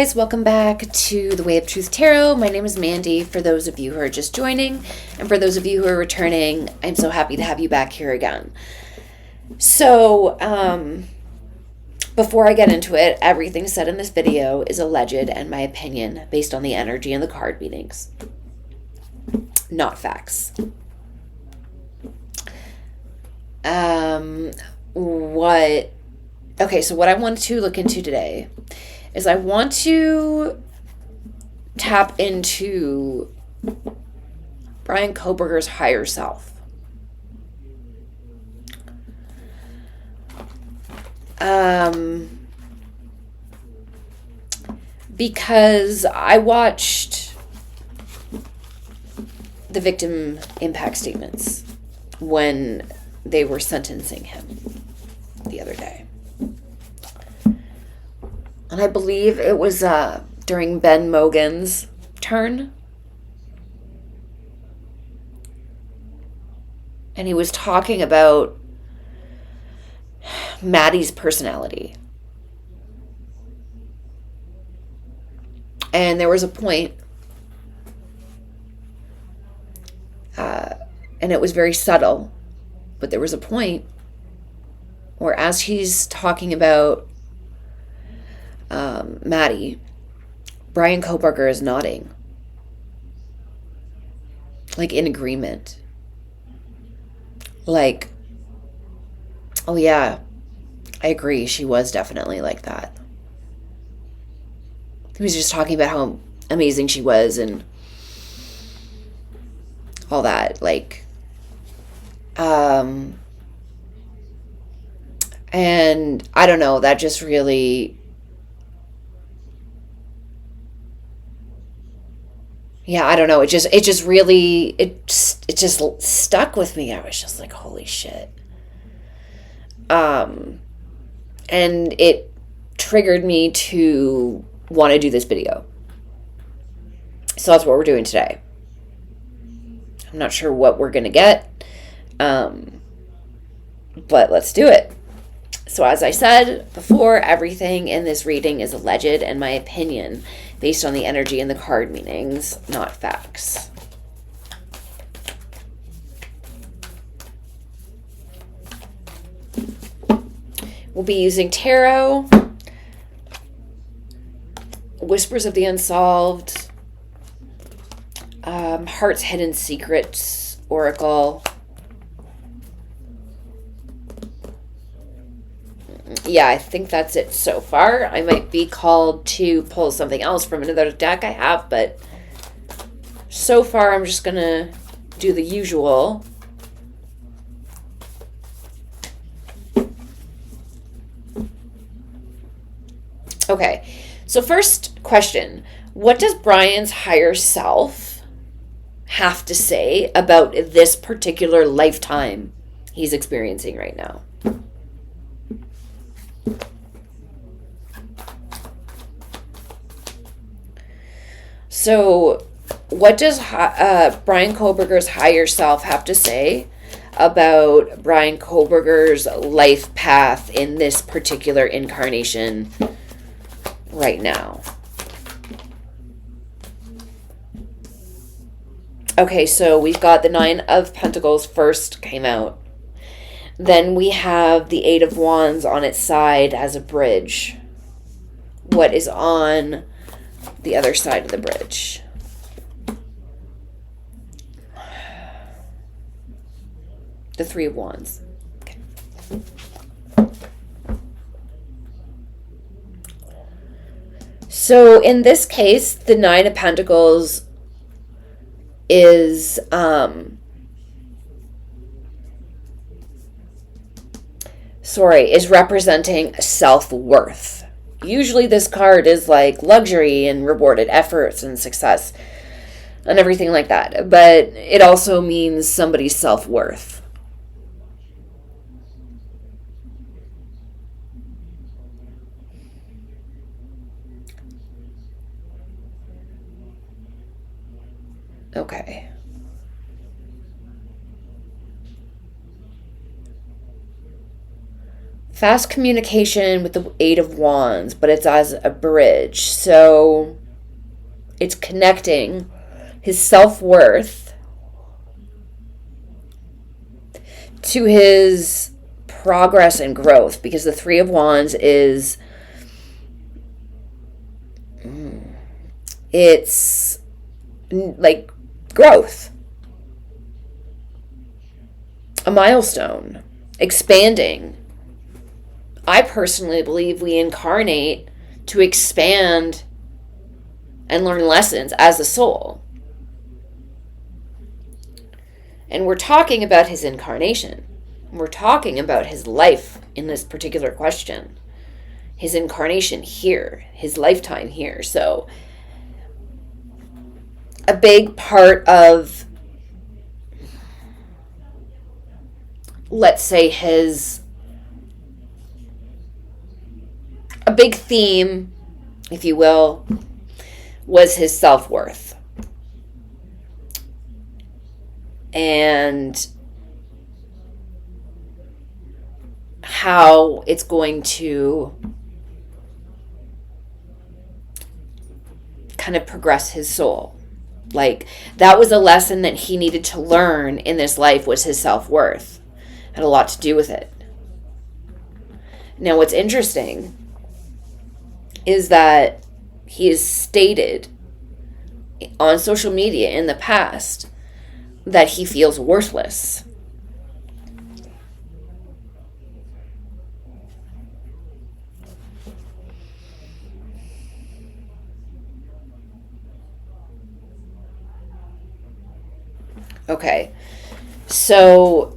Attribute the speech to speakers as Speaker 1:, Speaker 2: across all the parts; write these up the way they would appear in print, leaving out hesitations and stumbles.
Speaker 1: guys, welcome back to the Way of Truth Tarot. My name is Mandy, for those of you who are just joining, and for those of you who are returning, I'm so happy to have you back here again. So, before I get into it, everything said in this video is alleged and my opinion based on the energy and the card meanings, not facts. So what I want to look into today is I want to tap into Bryan Kohberger's higher self. Because I watched the victim impact statements when they were sentencing him the other day. And I believe it was during Ben Mogan's turn. And he was talking about Maddie's personality. And there was a point, and it was very subtle, but there was a point where as he's talking about Maddie, Bryan Kohberger is nodding, like in agreement. Like, oh yeah, I agree, she was definitely like that. He was just talking about how amazing she was and all that, like, and I don't know, that just really, yeah, I don't know, it just stuck with me. I was just like, holy shit. And it triggered me to want to do this video. So that's what we're doing today. I'm not sure what we're going to get, but let's do it. So as I said before, everything in this reading is alleged and my opinion based on the energy and the card meanings, not facts. We'll be using tarot, Whispers of the Unsolved, Heart's Hidden Secrets, Oracle. Yeah, I think that's it so far. I might be called to pull something else from another deck I have, but so far I'm just going to do the usual. Okay, so first question. What does Bryan's higher self have to say about this particular lifetime he's experiencing right now? So what does Bryan Kohberger's higher self have to say about Bryan Kohberger's life path in this particular incarnation right now? Okay, so we've got the Nine of Pentacles first came out. Then we have the Eight of Wands on its side as a bridge. What is on the other side of the bridge? The Three of Wands. Okay. So in this case, the Nine of Pentacles is representing self-worth. Usually this card is like luxury and rewarded efforts and success and everything like that, but it also means somebody's self-worth. Okay. Fast communication with the Eight of Wands, but it's as a bridge. So it's connecting his self-worth to his progress and growth, because the Three of Wands is, it's like growth, a milestone, expanding. I personally believe we incarnate to expand and learn lessons as a soul. And we're talking about his incarnation. We're talking about his life in this particular question. His incarnation here, his lifetime here. So a big part of, let's say, a big theme, if you will, was his self-worth. And how it's going to kind of progress his soul. Like, that was a lesson that he needed to learn in this life, was his self-worth. Had a lot to do with it. Now, what's interesting is that he has stated on social media in the past that he feels worthless. Okay, so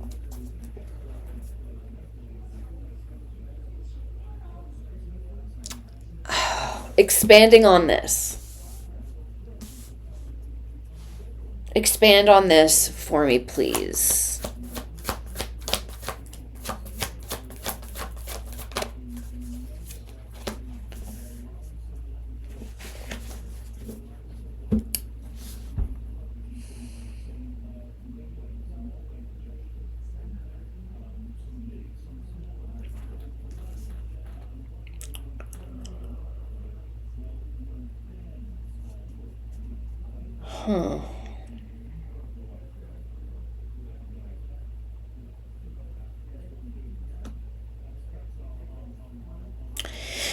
Speaker 1: expanding on this. Expand on this for me, please.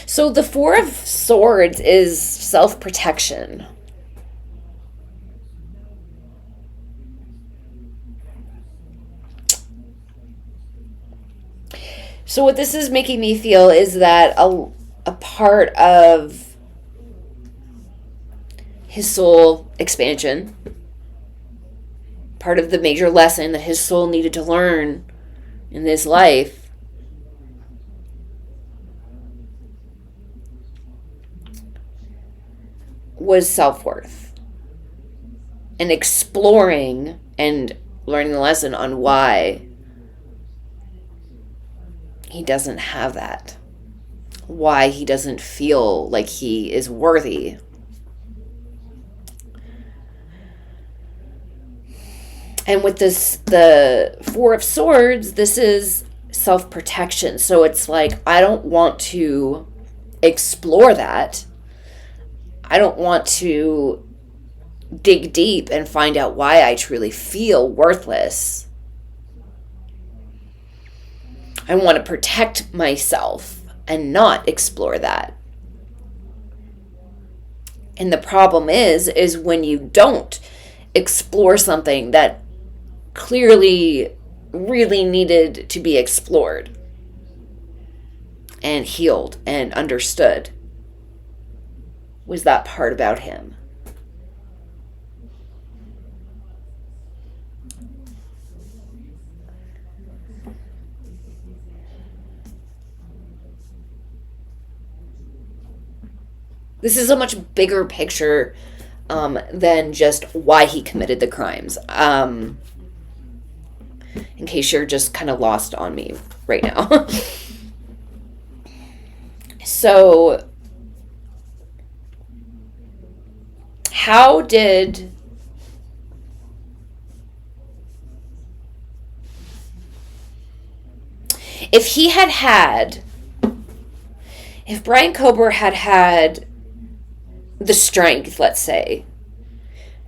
Speaker 1: So the Four of Swords is self-protection. So what this is making me feel is that a part of his soul expansion, part of the major lesson that his soul needed to learn in this life, was self-worth, and exploring and learning the lesson on why he doesn't have that, why he doesn't feel like he is worthy. And with this, the Four of Swords, this is self-protection. So it's like, I don't want to explore that. I don't want to dig deep and find out why I truly feel worthless. I want to protect myself and not explore that. And the problem is when you don't explore something that clearly really needed to be explored and healed and understood, was that part about him. This is a much bigger picture than just why he committed the crimes. In case you're just kind of lost on me right now. So, how did if Brian Kober had the strength, let's say,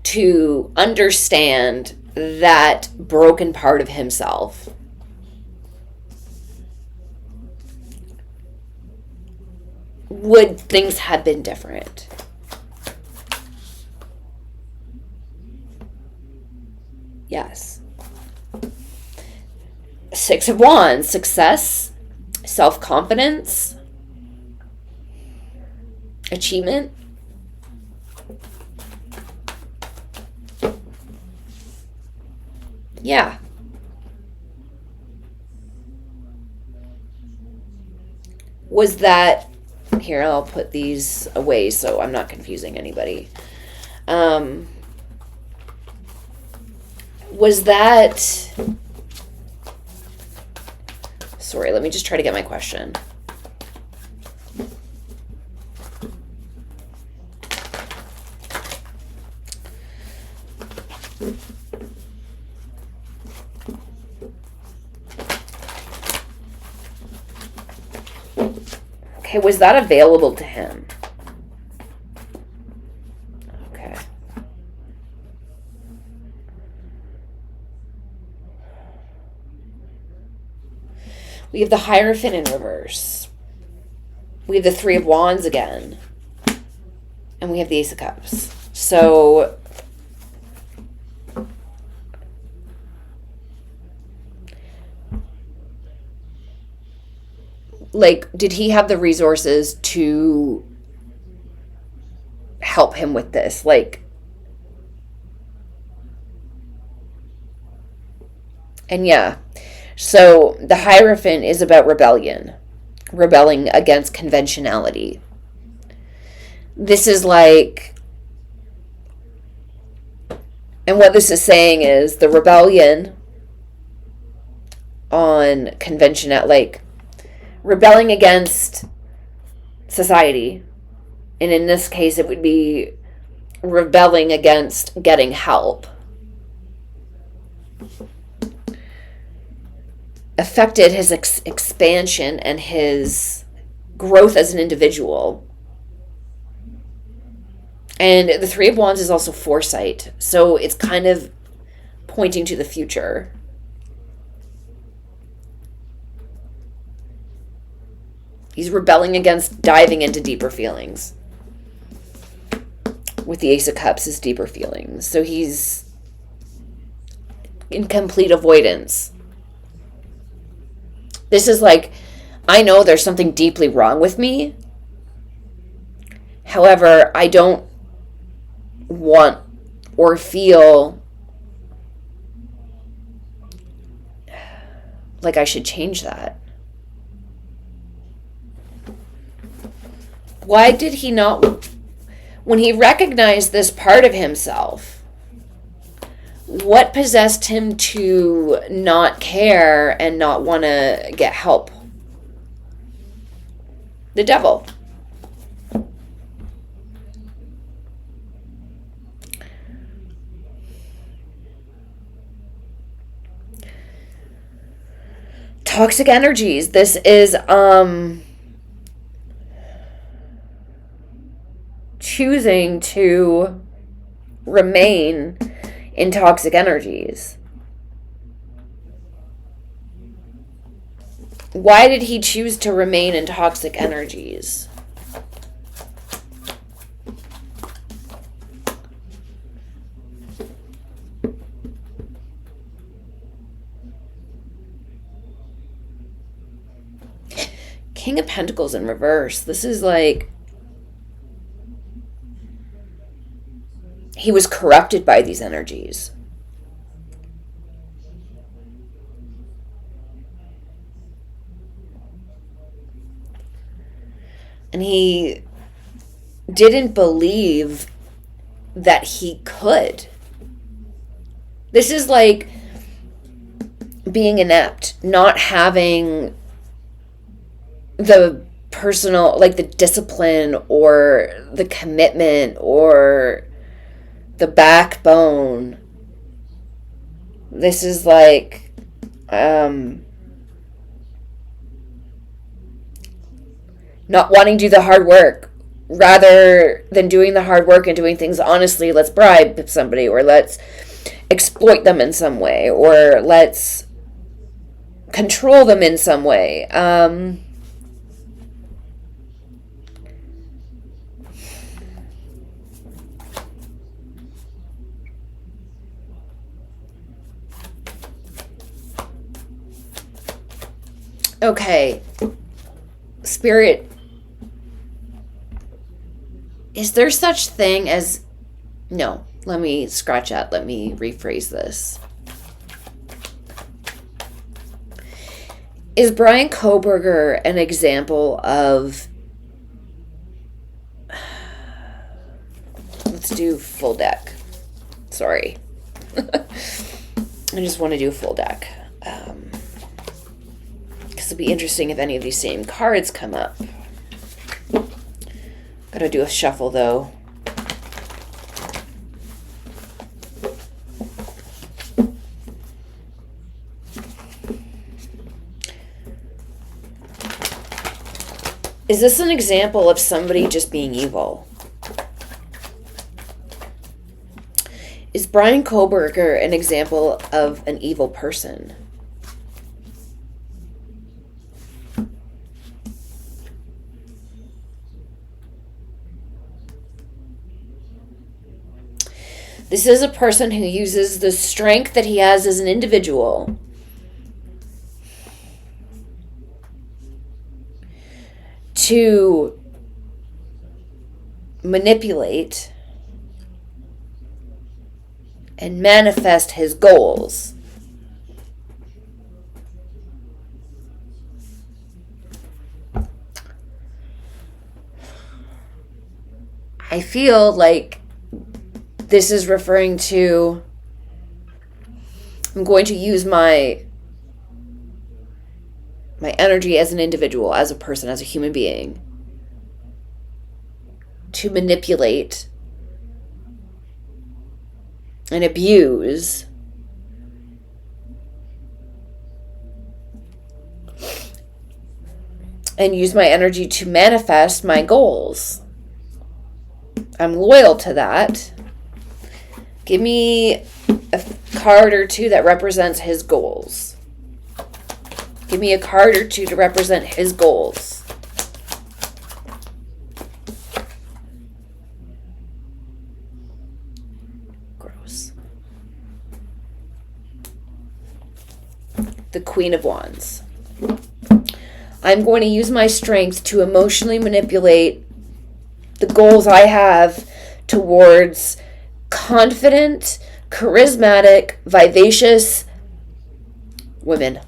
Speaker 1: to understand that broken part of himself, would things have been different? Yes. Six of Wands, success, self-confidence, achievement. Yeah. Was that, here, I'll put these away so I'm not confusing anybody. Was that, sorry, let me just try to get my question. Okay, was that available to him? Okay. We have the Hierophant in reverse. We have the Three of Wands again. And we have the Ace of Cups. So, like, did he have the resources to help him with this? Like, and yeah. So the Hierophant is about rebellion, rebelling against conventionality. This is like, and what this is saying is the rebellion on conventional, like rebelling against society. And in this case, it would be rebelling against getting help. Affected his expansion and his growth as an individual. And the Three of Wands is also foresight. So it's kind of pointing to the future. He's rebelling against diving into deeper feelings. With the Ace of Cups is deeper feelings. So he's in complete avoidance. This is like, I know there's something deeply wrong with me. However, I don't want or feel like I should change that. Why did he not, when he recognized this part of himself, what possessed him to not care and not want to get help? The Devil. Toxic energies. This is choosing to remain in toxic energies. Why did he choose to remain in toxic energies? King of Pentacles in reverse. This is like, he was corrupted by these energies. And he didn't believe that he could. This is like being inept, not having the personal, like the discipline or the commitment or the backbone. This is like not wanting to do the hard work. Rather than doing the hard work and doing things honestly, let's bribe somebody, or let's exploit them in some way, or let's control them in some way. Okay. Spirit, is there such thing as... No, let me scratch that. Let me rephrase this. Is Bryan Kohberger an example of... Let's do full deck. Sorry. I just want to do full deck. Because it'll be interesting if any of these same cards come up. Gotta do a shuffle, though. Is this an example of somebody just being evil? Is Bryan Kohberger an example of an evil person? This is a person who uses the strength that he has as an individual to manipulate and manifest his goals. I feel like this is referring to, I'm going to use my energy as an individual, as a person, as a human being, to manipulate and abuse and use my energy to manifest my goals. I'm loyal to that. Give me a card or two that represents his goals. Give me a card or two to represent his goals. Gross. The Queen of Wands. I'm going to use my strength to emotionally manipulate the goals I have towards confident, charismatic, vivacious women.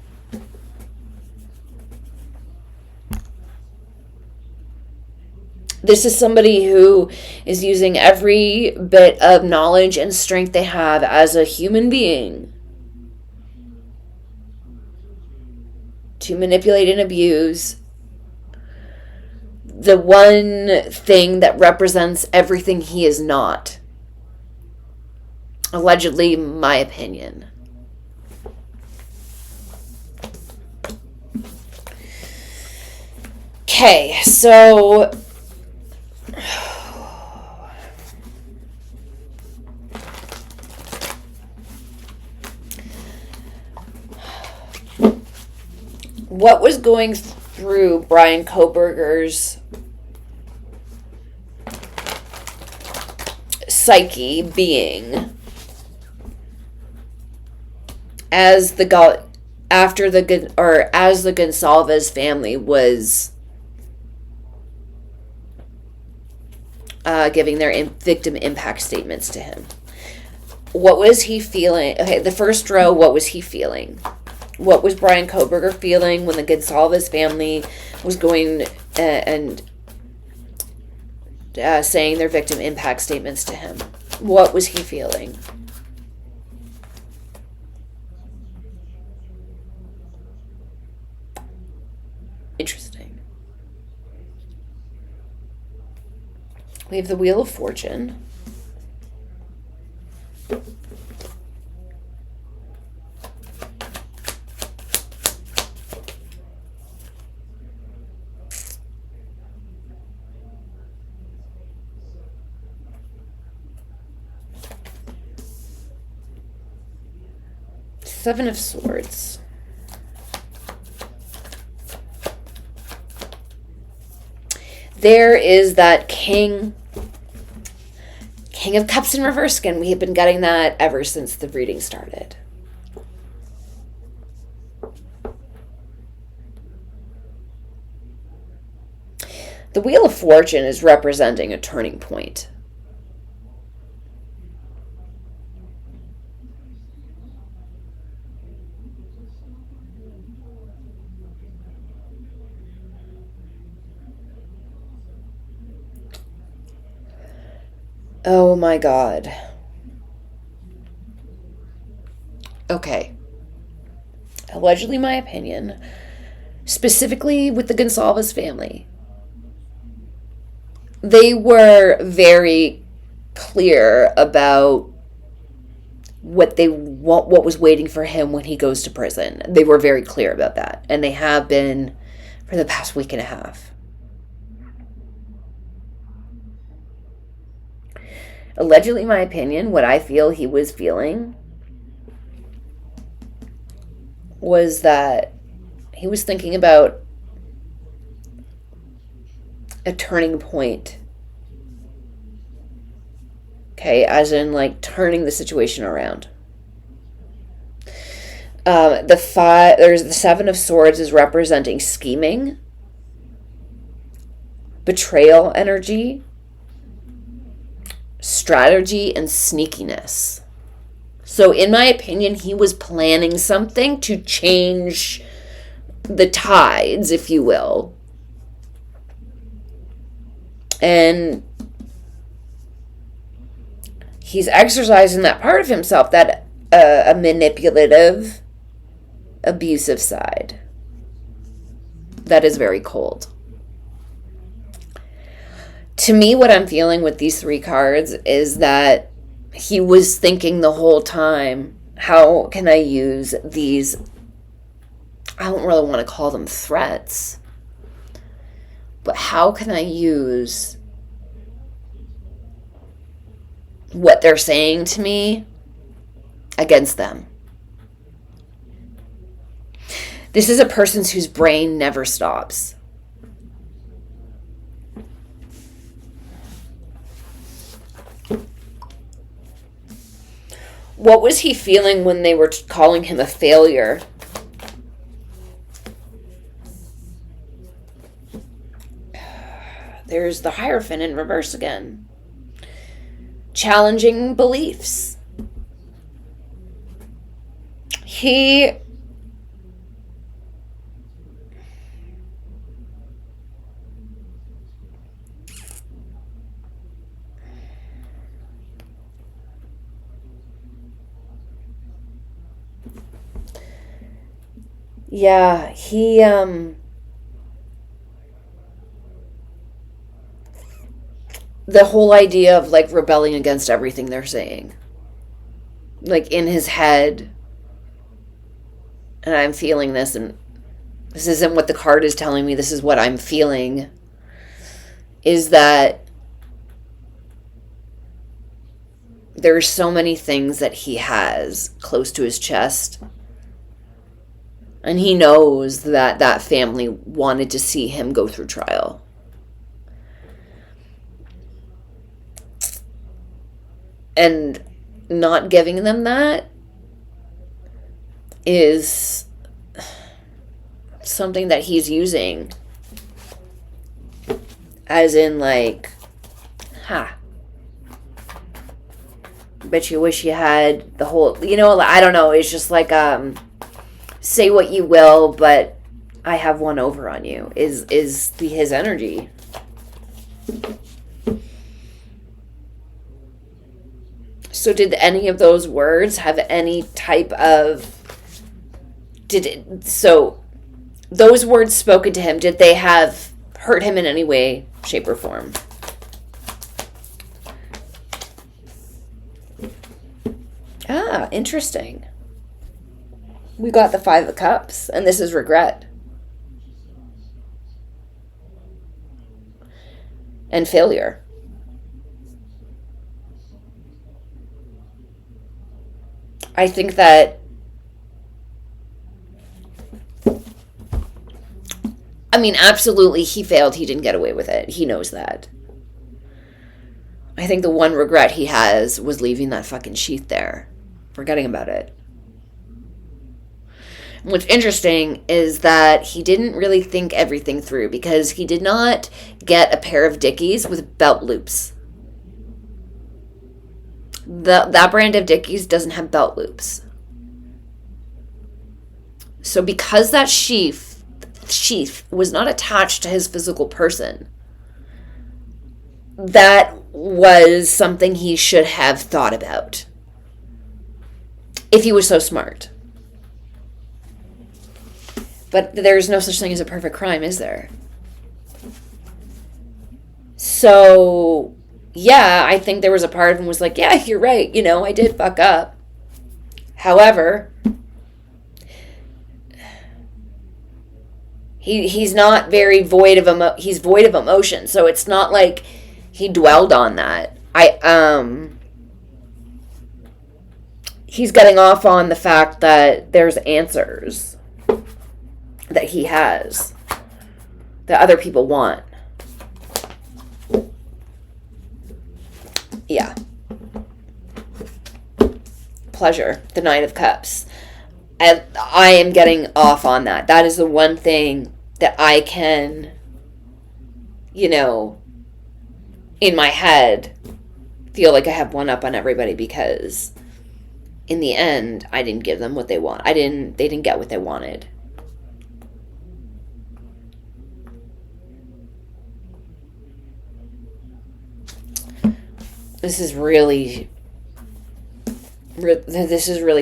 Speaker 1: This is somebody who is using every bit of knowledge and strength they have as a human being to manipulate and abuse the one thing that represents everything he is not. Allegedly, my opinion. Okay, so what was going through Bryan Kohberger's psyche being as the Gonsalves family was giving their victim impact statements to him? What was he feeling? Okay, the first row, what was he feeling? What was Bryan Kohberger feeling when the Gonsalves family was going and saying their victim impact statements to him? What was he feeling? Interesting. We have the Wheel of Fortune. Seven of Swords. There is that King of Cups in reverse again. We have been getting that ever since the reading started. The Wheel of Fortune is representing a turning point. Oh my God. Okay. Allegedly, my opinion, specifically with the Gonsalves family, they were very clear about what was waiting for him when he goes to prison. They were very clear about that, and they have been for the past week and a half. Allegedly, my opinion, what I feel he was feeling was that he was thinking about a turning point. Okay, as in like turning the situation around. There's the Seven of Swords is representing scheming, betrayal energy, strategy, and sneakiness. So in my opinion, he was planning something to change the tides, if you will. And he's exercising that part of himself, that a manipulative, abusive side. That is very cold. To me, what I'm feeling with these three cards is that he was thinking the whole time, how can I use these, I don't really want to call them threats, but how can I use what they're saying to me against them? This is a person whose brain never stops. What was he feeling when they were calling him a failure? There's the Hierophant in reverse again. Challenging beliefs. The whole idea of like rebelling against everything they're saying, like in his head, and I'm feeling this, and this isn't what the card is telling me, this is what I'm feeling, is that there's so many things that he has close to his chest, and he knows that that family wanted to see him go through trial. And not giving them that is something that he's using as in like, bet you wish you had the whole, I don't know, it's just like, say what you will, but I have one over on you is his energy. So did any of those words have any type of, so those words spoken to him, did they have hurt him in any way, shape, or form? Interesting. We got the Five of Cups, and this is regret. And failure. I think that I mean, absolutely, he failed. He didn't get away with it. He knows that. I think the one regret he has was leaving that fucking sheath there, forgetting about it. What's interesting is that he didn't really think everything through because he did not get a pair of Dickies with belt loops. That brand of Dickies doesn't have belt loops. So because that sheath was not attached to his physical person, that was something he should have thought about if he was so smart. But there's no such thing as a perfect crime, is there? So, yeah, I think there was a part of him was like, yeah, you're right. I did fuck up. However, he's not very void of he's void of emotion. So it's not like he dwelled on that. He's getting off on the fact that there's answers that he has that other people want. Yeah. Pleasure, the Knight of Cups. And I am getting off on that. That is the one thing that I can, in my head, feel like I have one up on everybody because in the end, I didn't give them what they want. They didn't get what they wanted. This is really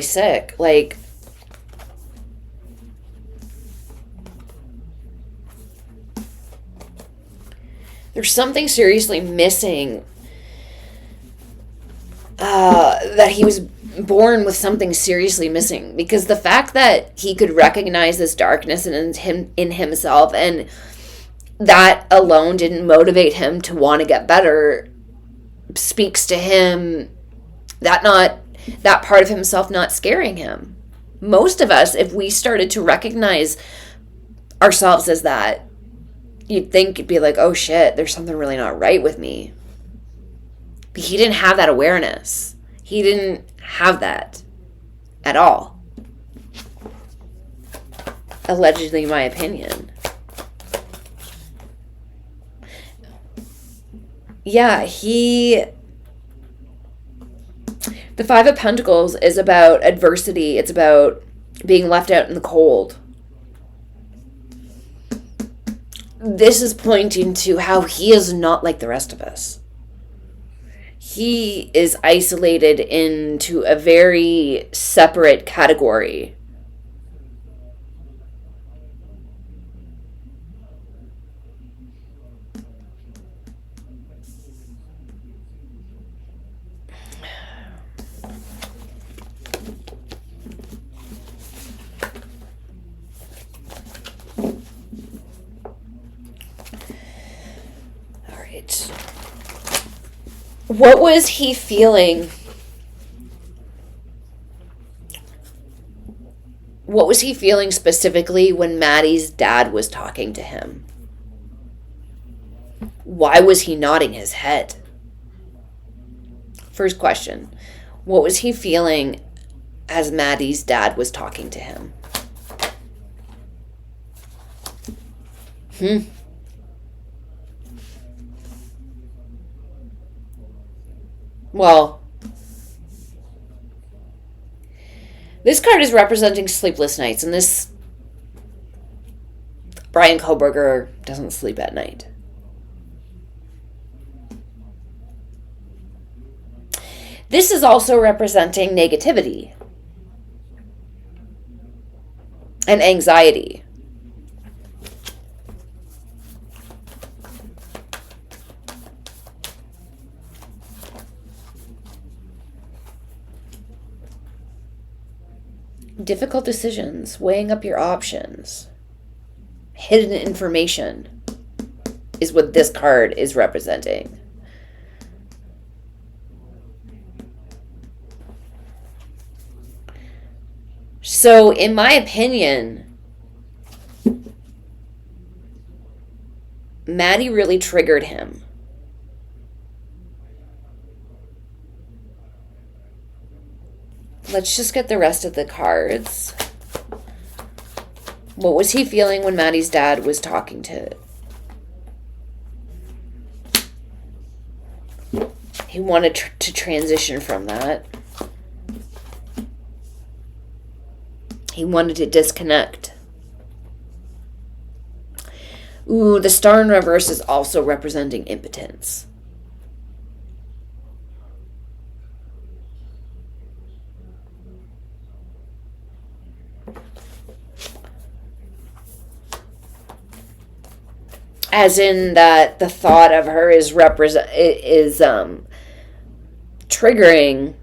Speaker 1: sick. Like, there's something seriously missing. That he was born with something seriously missing, because the fact that he could recognize this darkness in himself, and that alone didn't motivate him to want to get better, speaks to him that part of himself not scaring him. Most of us, if we started to recognize ourselves as that, you'd think, you'd be like, oh shit, there's something really not right with me. But he didn't have that awareness. He didn't have that at all. Allegedly, my opinion. Yeah, the Five of Pentacles is about adversity. It's about being left out in the cold. This is pointing to how he is not like the rest of us. He is isolated into a very separate category. What was he feeling? What was he feeling specifically when Maddie's dad was talking to him? Why was he nodding his head? First question. What was he feeling as Maddie's dad was talking to him? Well, this card is representing sleepless nights, and this Bryan Kohberger doesn't sleep at night. This is also representing negativity and anxiety. Difficult decisions, weighing up your options. Hidden information is what this card is representing. So, in my opinion, Maddie really triggered him. Let's just get the rest of the cards. What was he feeling when Maddie's dad was talking to? He wanted to transition from that. He wanted to disconnect. Ooh, the star in reverse is also representing impotence. As in that the thought of her is triggering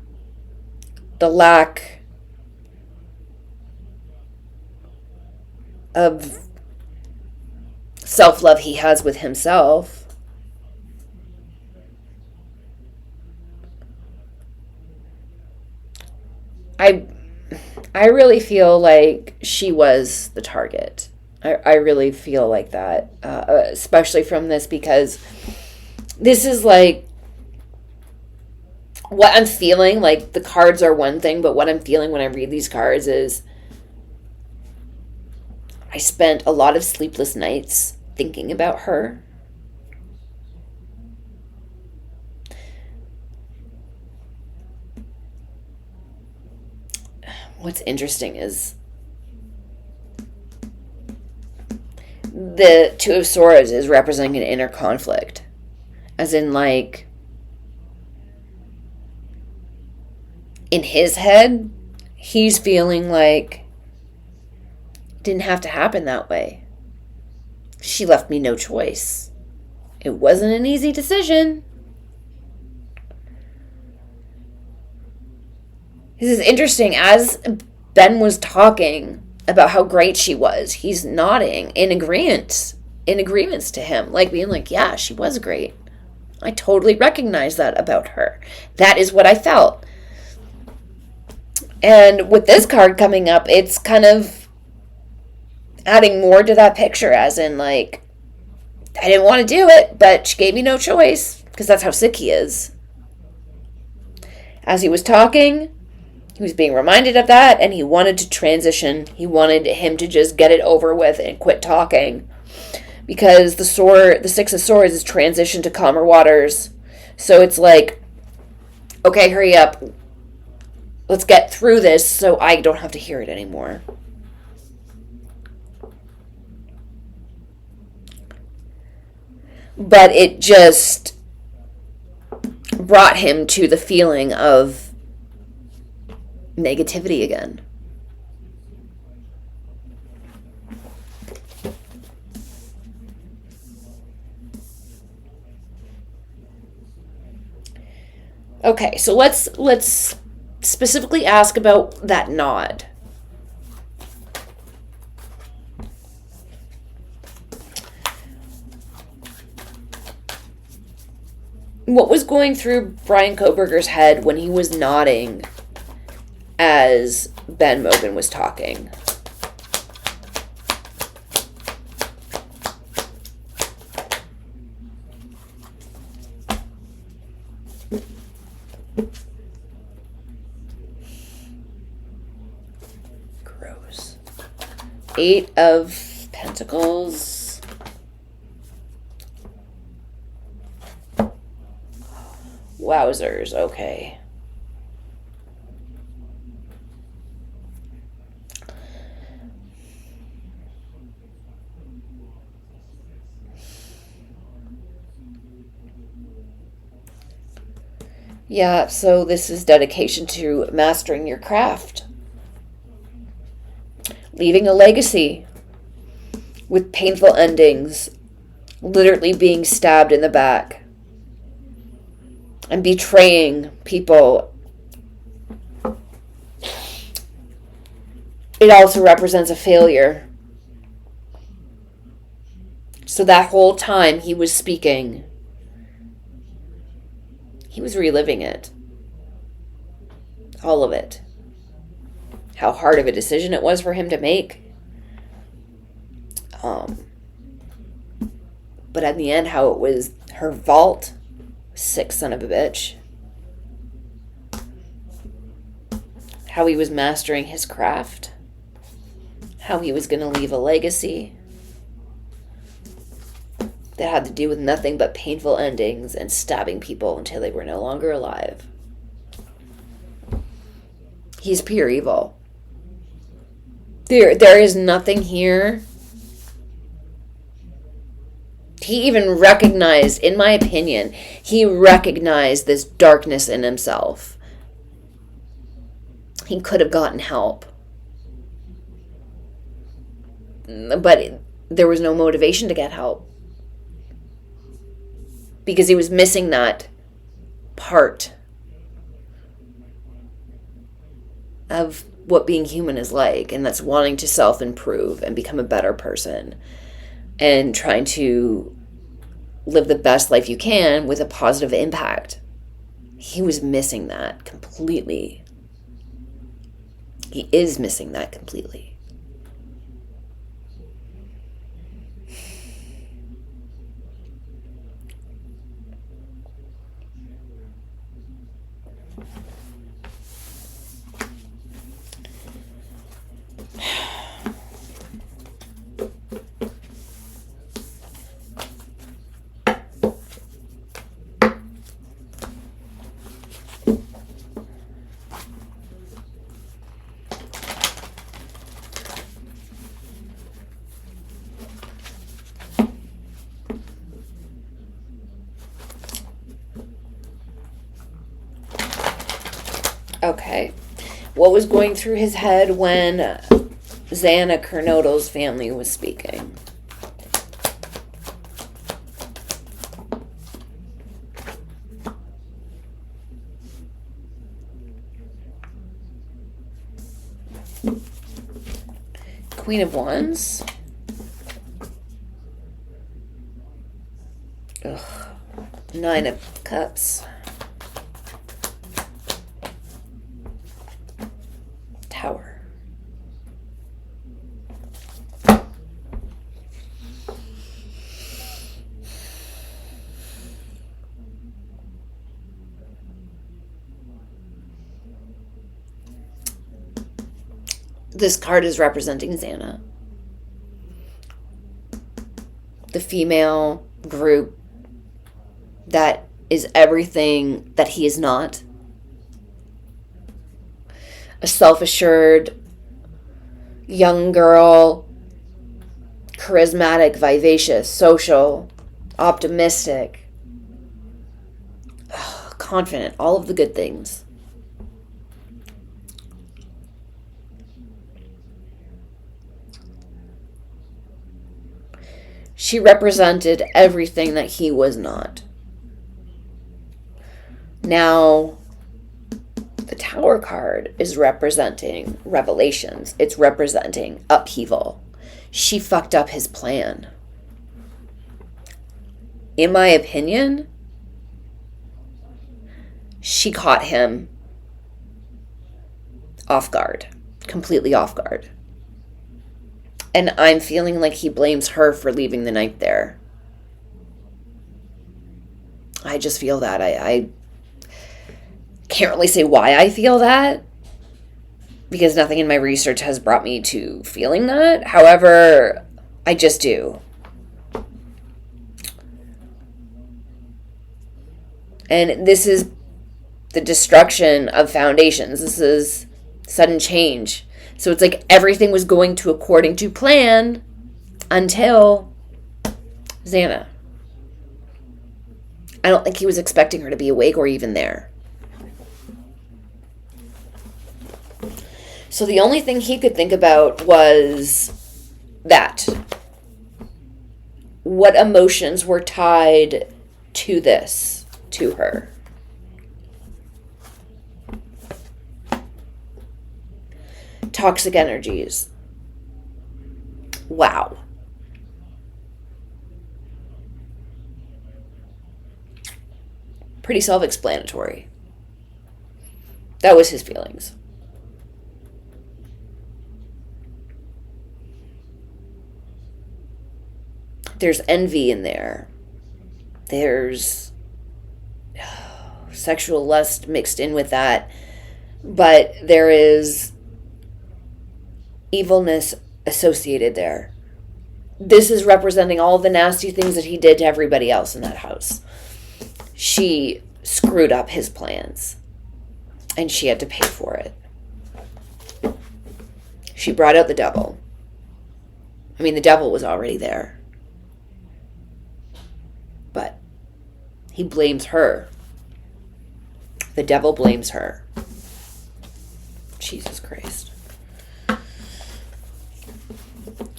Speaker 1: the lack of self-love he has with himself. I really feel like she was the target. I really feel like that, especially from this, because this is like what I'm feeling. Like, the cards are one thing, but what I'm feeling when I read these cards is I spent a lot of sleepless nights thinking about her. What's interesting is the Two of Swords is representing an inner conflict. As in, like, in his head, he's feeling like it didn't have to happen that way. She left me no choice. It wasn't an easy decision. This is interesting. As Ben was talking about how great she was, he's nodding in agreements to him, like being like, yeah, she was great. I totally recognize that about her. That is what I felt. And with this card coming up, it's kind of adding more to that picture, as in, like, I didn't want to do it, but she gave me no choice, because that's how sick he is. As he was talking, he was being reminded of that, and he wanted to transition. He wanted him to just get it over with and quit talking. Because the Six of Swords is transition to calmer waters. So it's like, okay, hurry up. Let's get through this so I don't have to hear it anymore. But it just brought him to the feeling of negativity again. Okay, so let's specifically ask about that nod. What was going through Brian Kohberger's head when he was nodding as Ben Mogan was talking? Gross. 8 of Pentacles. Wowzers, okay. Yeah, so this is dedication to mastering your craft. Leaving a legacy with painful endings, literally being stabbed in the back, and betraying people. It also represents a failure. So that whole time he was speaking, he was reliving it. All of it. How hard of a decision it was for him to make. But at the end, how it was her vault, sick son of a bitch. How he was mastering his craft. How he was going to leave a legacy that had to do with nothing but painful endings and stabbing people until they were no longer alive. He's pure evil. There is nothing here. He even recognized, in my opinion, he recognized this darkness in himself. He could have gotten help. But there was no motivation to get help. Because he was missing that part of what being human is like. And that's wanting to self-improve and become a better person. And trying to live the best life you can with a positive impact. He was missing that completely. He is missing that completely. Okay. What was going through his head when Xana Kernodle's family was speaking? Queen of Wands. Ugh. Nine of Cups. Tower. This card is representing Xana. The female group that is everything that he is not. A self-assured young girl, charismatic, vivacious, social, optimistic, confident, all of the good things. She represented everything that he was not. Now, the Tower card is representing revelations. It's representing upheaval. She fucked up his plan. In my opinion, she caught him off guard, completely off guard. And I'm feeling like he blames her for leaving the knight there. I just feel that. I can't really say why I feel that, because nothing in my research has brought me to feeling that. However, I just do. And this is the destruction of foundations. This is sudden change. So it's like everything was going to according to plan until Xana. I don't think he was expecting her to be awake or even there. So the only thing he could think about was that. What emotions were tied to this, to her? Toxic energies. Wow. Pretty self-explanatory. That was his feelings. there's envy in there. There's sexual lust mixed in with that. But there is evilness associated there. This is representing all the nasty things that he did to everybody else in that house. She screwed up his plans, and she had to pay for it. She brought out the devil. I mean, the devil was already there. But he blames her. The devil blames her. Jesus Christ.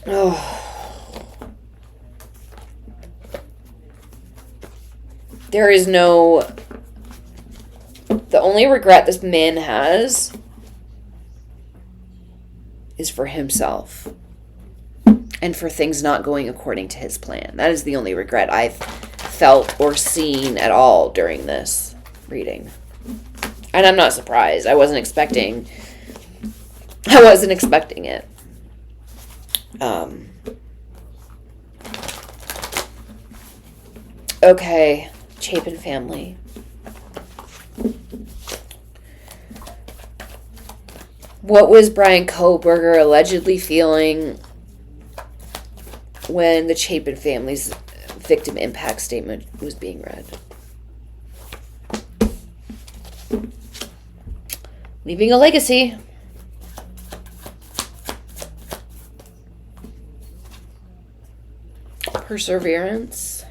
Speaker 1: Oh. There is no... The only regret this man has is for himself and for things not going according to his plan. That is the only regret I've felt or seen at all during this reading. And I'm not surprised. I wasn't expecting it. Okay, Chapin family. What was Bryan Kohberger allegedly feeling when the Chapin family's victim impact statement was being read? Leaving a legacy. Perseverance.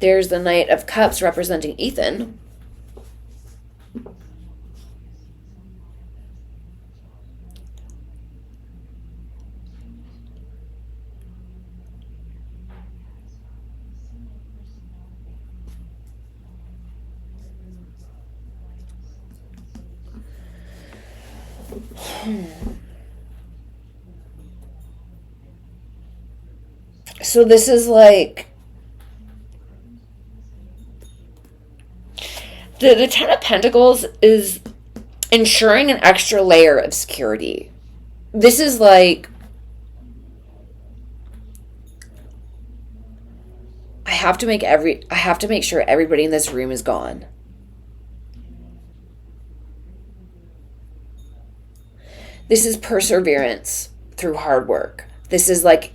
Speaker 1: There's the Knight of Cups representing Ethan. So this is like the Ten of Pentacles is ensuring an extra layer of security. This is like I have to make sure everybody in this room is gone. This is perseverance through hard work. This is like,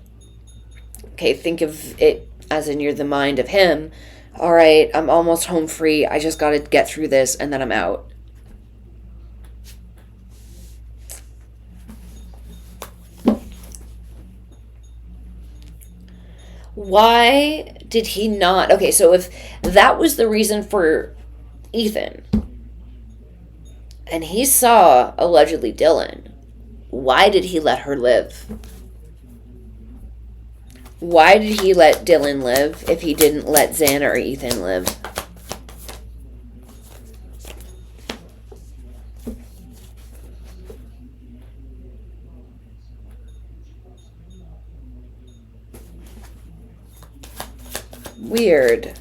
Speaker 1: okay, think of it as in you're the mind of him. All right, I'm almost home free. I just got to get through this and then I'm out. Why did he not? Okay, so if that was the reason for Ethan and he saw allegedly Dylan, why did he let her live? Why did he let Dylan live if he didn't let Xana or Ethan live? Weird.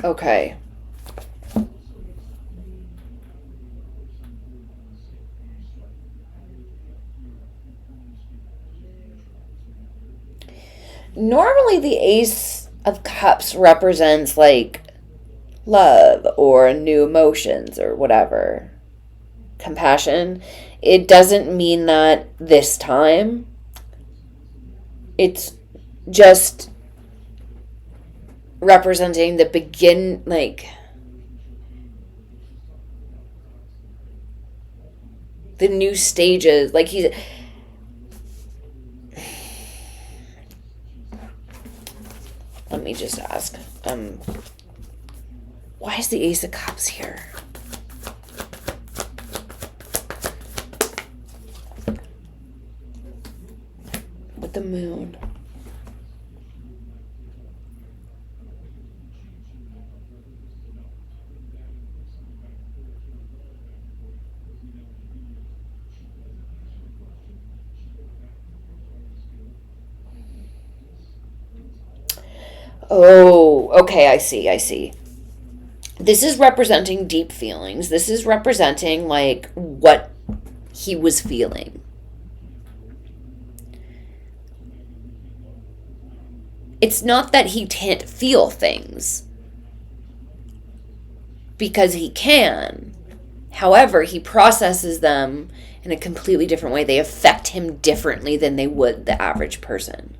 Speaker 1: Okay. Normally the Ace of Cups represents like love or new emotions or whatever. Compassion. It doesn't mean that this time. It's just representing the the new stages. Like he's... Let me just ask. Why is the Ace of Cups here? With the moon. Oh, okay, I see. This is representing deep feelings. This is representing, like, what he was feeling. It's not that he can't feel things, because he can. However, he processes them in a completely different way. They affect him differently than they would the average person.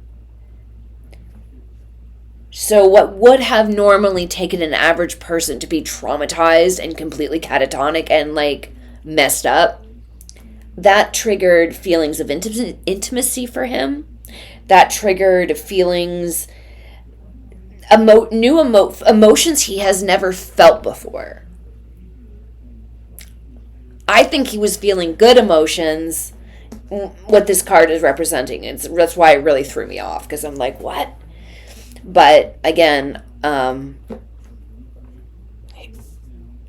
Speaker 1: So what would have normally taken an average person to be traumatized and completely catatonic and, like, messed up, that triggered feelings of intimacy for him. That triggered feelings, emotions he has never felt before. I think he was feeling good emotions, what this card is representing. That's why it really threw me off, because I'm like, what? But again,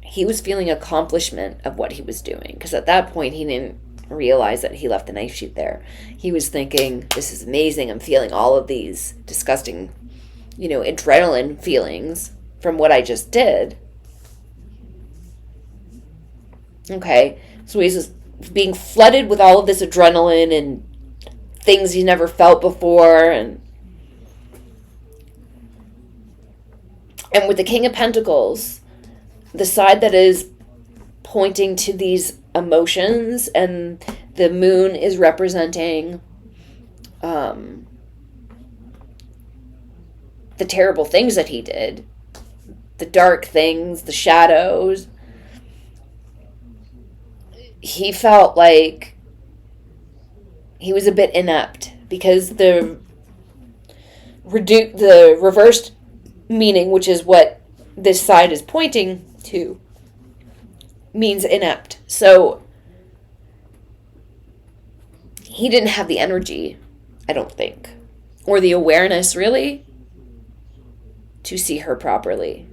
Speaker 1: he was feeling accomplishment of what he was doing, because at that point he didn't realize that he left the knife sheath there. He was thinking, this is amazing. I'm feeling all of these disgusting, adrenaline feelings from what I just did. Okay, so he's just being flooded with all of this adrenaline and things he never felt before, and with the King of Pentacles, the side that is pointing to these emotions, and the moon is representing the terrible things that he did, the dark things, the shadows. He felt like he was a bit inept, because the reversed meaning, which is what this side is pointing to, means inept. So he didn't have the energy, I don't think, or the awareness, really, to see her properly.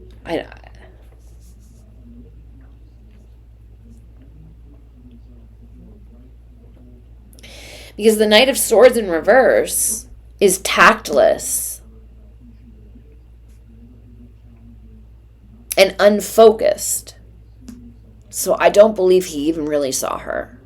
Speaker 1: Because the Knight of Swords in reverse is tactless and unfocused. So I don't believe he even really saw her.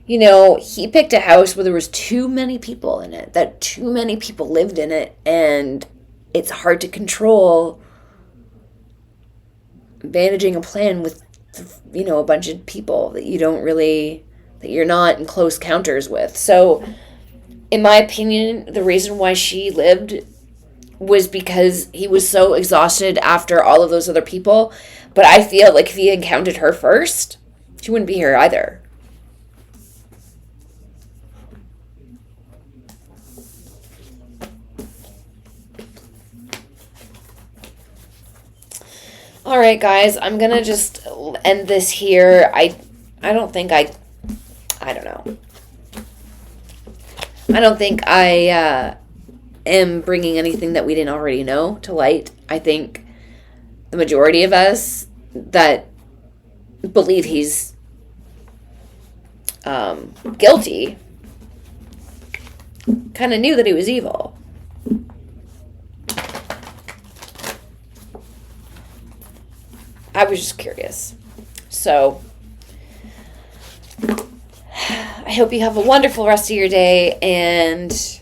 Speaker 1: He picked a house where there was too many people in it, that too many people lived in it, and it's hard to control managing a plan with, a bunch of people that you're not in close counters with. So, in my opinion, the reason why she lived was because he was so exhausted after all of those other people. But I feel like if he encountered her first, she wouldn't be here either. All right, guys, I'm going to just end this here. I don't think I don't know. I don't think I am bringing anything that we didn't already know to light. I think the majority of us that believe he's guilty kind of knew that he was evil. I was just curious. So, I hope you have a wonderful rest of your day, and if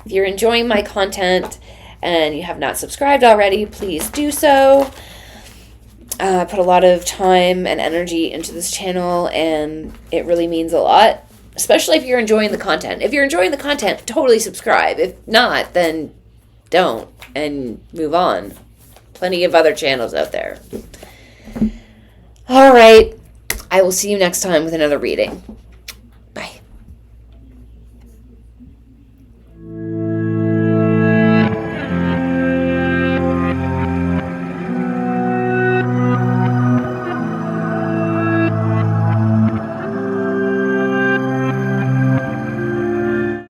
Speaker 1: you're enjoying my content and you have not subscribed already, please do so. I put a lot of time and energy into this channel, and it really means a lot, especially if you're enjoying the content. If you're enjoying the content, totally subscribe. If not, then don't, and move on. Plenty of other channels out there. All right. I will see you next time with another reading.